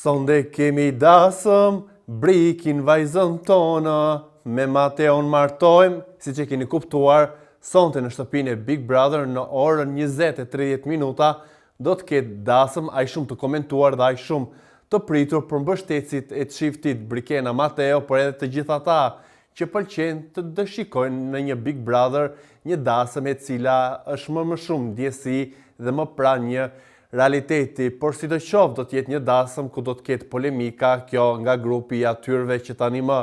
Sonde kemi dasëm, brikin vajzën tonë, me Mateon martojmë, si që keni kuptuar, sonte në shtëpinë e Big Brother në orën 20:30 minuta, do të ketë dasëm aq shumë të komentuar dhe aq shumë të pritur për mbështetësit e çiftit Brikena Mateo, por edhe të gjithë ata që pëlqen të dëshikojnë në një Big Brother një dasëm e cila është më shumë ndjesi dhe më pranë një realiteti, por sidoqoftë do të jetë një dasëm ku do të ketë polemika, kjo nga grupi i atyre që tani më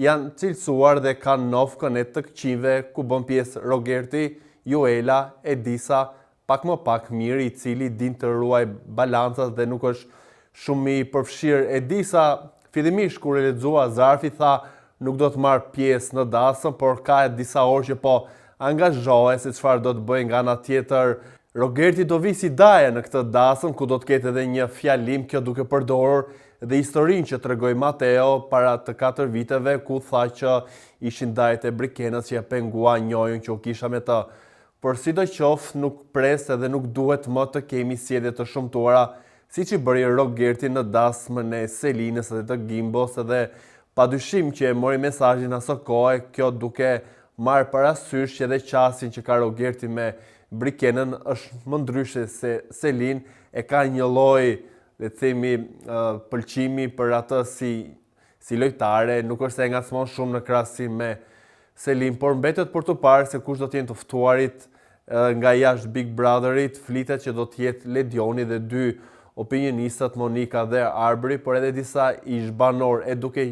janë cilësuar dhe kanë nofkën e të këqinjve ku bën pjesë Rogerti, Juela, Edisa, pak më pak Miri i cili din të ruaj balancat dhe nuk është shumë i përfshirë. Edisa fillimisht kur e lexua Zarfi tha nuk do të marr pjesë në dasëm, por ka disa orë që po angazhohet se çfarë do të bëjë nga ana tjetër. Rogerti do vi si daje në këtë dasëm, ku do të ketë edhe një fjalim, kjo duke përdorur dhe historinë që tregoi Mateo para të 4 viteve, ku tha që ishin dajet e Brikenës që e pengua njojën që u kisha me të. Por sidoqoftë nuk pres edhe nuk duhet më të kemi sjellje të shumtuara, siç i bëri Rogerti në dasmën e Selinës dhe të Gimbos, edhe padyshim që e mori mesazhin asaj kohe, kjo duke marrë parasysh që edhe qasjen që ka Rogerti me Brikenën është më ndryshe se Selin, e ka një lloj, le të themi, pëlqimi për atë si lojtare, nuk është se e ngacmon shumë në krahasim me Selin, por mbetet për të parë se kush do të jenë të ftuarit nga jashtë Big Brotherit. Flitet që do të jetë Ledioni dhe 2 opinionistat, Monika dhe Arbri, por edhe disa ish-banor, e duke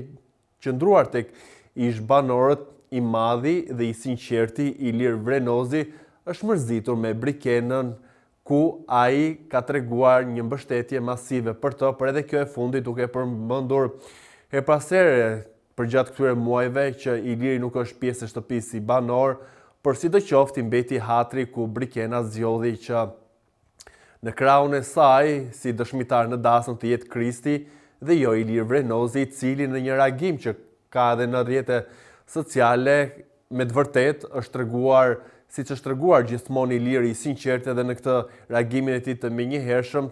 qëndruar tek ish-banorët i madhi dhe i sinqerti Ilir Vrenozi është mërzitur me Brikenën, ku ai ka treguar një mbështetje masive për të, por edhe kjo e fundit duke përmendur her pas here përgjatë këtyre muajve që Iliri nuk është pjesë e shtëpisë si banor, por sidoqoftë mbeti hatri ku Brikena zgjodhi që në krahun e saj si dëshmitar në dasëm të jetë Kristi dhe jo Ilir Vrenozi, i cili në një reagim që ka edhe në rrjetet sociale me të vërtetë është treguar, siç është treguar gjithmonë Iliri i sinqert, edhe në këtë reagimin e tij të menjëhershëm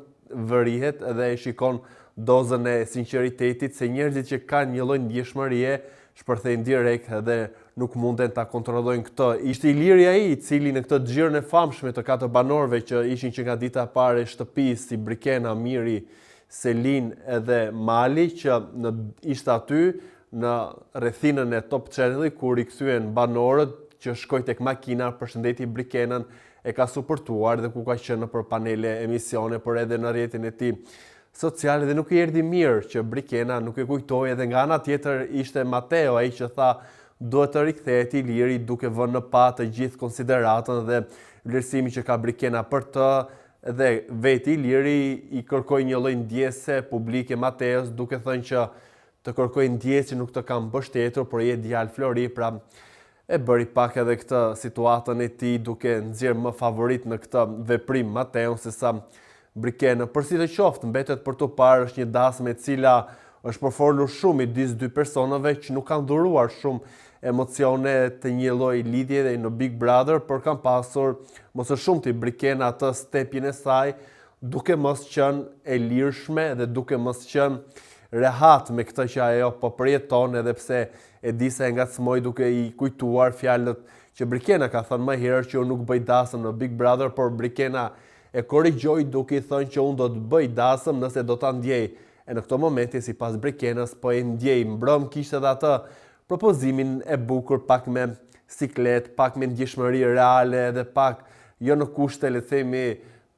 vërihet edhe e shikon dozën e sinqeritetit, se njerëzit që kanë një lloj ndjeshmërie shpërthejnë direkt edhe nuk munden ta kontrollojnë këtë. Ishte Iliri ai i cili në këtë xhirën e famshme të 4 banorëve që ishin që nga dita e parë e shtëpisë, si Brikena, Miri, Selin edhe Mali, që ishte aty në rrethinën e Top Channel kur i kthyen banorët, që shkoi tek makina, përshëndeti Brikenën, e ka suportuar dhe ku ka qenë për panele emisione, por edhe në rrjetin e tij social, dhe nuk i erdhi mirë që Brikena nuk e kujtoi, edhe nga ana tjetër ishte Mateo ai që tha duhet të rikthehet Iliri duke vënë në pa të gjithë konsideratën dhe vlerësimin që ka Brikena për të, dhe vetë Iliri i kërkoi një lloj ndjese publike Mateos, duke thënë që të kërkoi ndjesë që nuk të kam mbështetur, por je djalë Flori, pra e bëri pak edhe këtë situatën e tij duke nxjerrë më favorit në këtë veprim Mateo se sa Brikena. Por sidoqoftë mbetet për të parë, është një dasmë e cila është përfolur shumë midis 2 personave që nuk kanë dhuruar shumë emocione të një lloj lidhje dhe në Big Brother, por kanë pasur më së shumti Brikena atë stepjen e saj, duke mos qenë e lirshme dhe duke mos qenë rehat me këtë që ajo po përjeton, edhe pse Edisa e ngacmoi duke i kujtuar fjalët që Brikena ka thënë më herët që unë nuk bëj dasëm në Big Brother, por Brikena e korrigjoi duke i thënë që unë do të bëj dasëm nëse do ta ndjej. E në këtë moment, sipas Brikenës, po e ndjej. Mbrëm kishte edhe atë propozimin e bukur, pak me siklet, pak me ndjeshmëri reale dhe pak jo në kushte, le të themi,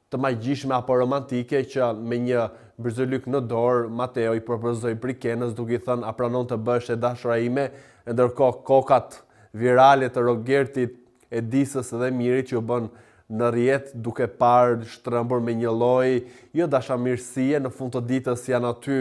të magjishme apo romantike, që me një bërzolyk në dorë Mateo i propozoi Brikenës duke i thënë a pranon të bësh e dashura ime, ndërkohë kokat virale të Rogertit, Edisës dhe Mirit që u bën në rrjet duke parë shtrëmbur me një lloj jo dashamirësie, në fund të ditës janë aty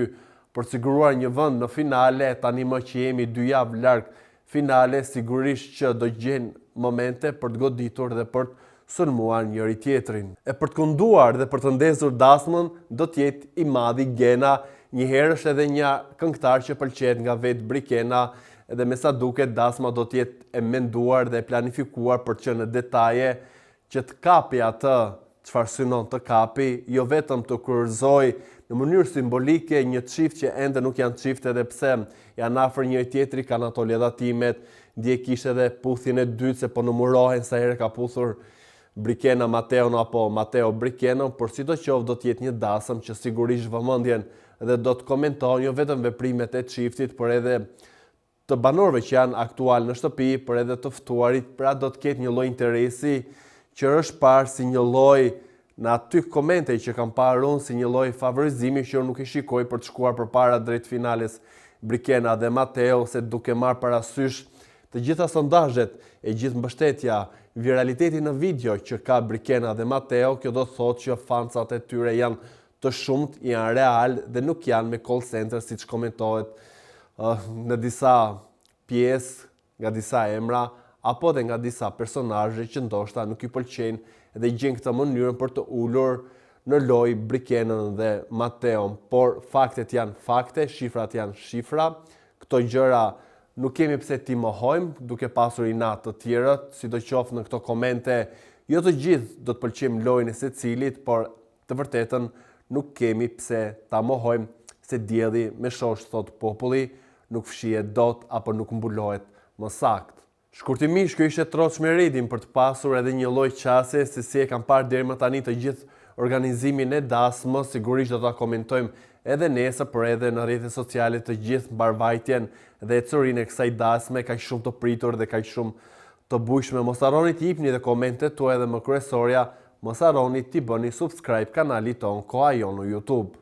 për të siguruar një vend në finale. Tani më që jemi 2 javë larg finale, sigurisht që do gjen momente për të goditur dhe për të sulmuar njëri tjetrin. E për të kunduar dhe për të ndezur dasmën do të jetë i madhi Gena, njëherë është edhe një këngëtar që pëlqet nga vetë Brikena, edhe me sa duket dasma do të jetë e menduar dhe e planifikuar për të qenë në detaje që të kapi atë çfarë synon të kapi, jo vetëm të kurorëzoj në mënyrë simbolike një çift që ende nuk janë çift edhe pse janë afër njëri tjetrit, kanë ato ledhatimet, ndje kishte edhe puthjen e dytë se po numërohen sa herë ka puthur Brikena Mateon apo Mateo Brikena, por sidoqoftë do të jetë një dasëm që sigurisht vëmendjen dhe do të komentojnë jo vetëm veprimet e çiftit, por edhe të banorëve që janë aktual në shtëpi, por edhe të ftuarit, pra do të ketë një lloj interesi që është parë si një lloj në aty komente që kam parë unë si një lloj favorizimi që unë nuk e shikoj për të shkuar përpara drejt finales Brikena dhe Mateo, se duke marrë parasysh të gjitha sondazhet e gjithë mbështetja, viraliteti në video që ka Brikena dhe Mateo, kjo do thotë që fansat e tyre janë të shumt, janë real dhe nuk janë me call center siç komentohet në disa pjesë, nga disa emra, apo dhe nga disa personazhe që ndoshta nuk i pëlqejnë dhe gjejnë këtë mënyrën për të ulur në lojë Brikenën dhe Mateon, por faktet janë fakte, shifrat janë shifra. Këto gjëra nuk kemi pse t'i mohojmë, duke pasur inat të tjerët, sidoqoftë në këto komente, jo të gjithë do të pëlqejmë lojën e secilit, por të vërtetën nuk kemi pse ta mohojmë, se dielli me shosh thot populli, nuk fshihet dot apo nuk mbulohet më saktë. Shkurtimisht, kjo ishte troç me Redin për të pasur edhe një lloj qasje se si e kam parë deri më tani të gjithë organizimin e dasmës, sigurisht do ta komentojmë edhe nesër, por edhe në rrjetet sociale të gjithë mbarvajtjen dhe ecurinë e kësaj dasme kaq shumë të pritur dhe kaq shumë të bujshme. Mos harroni të jepni dhe komentet tuaja dhe më kryesorja, mos harroni të bëni subscribe kanalit ton Koha Jon në YouTube.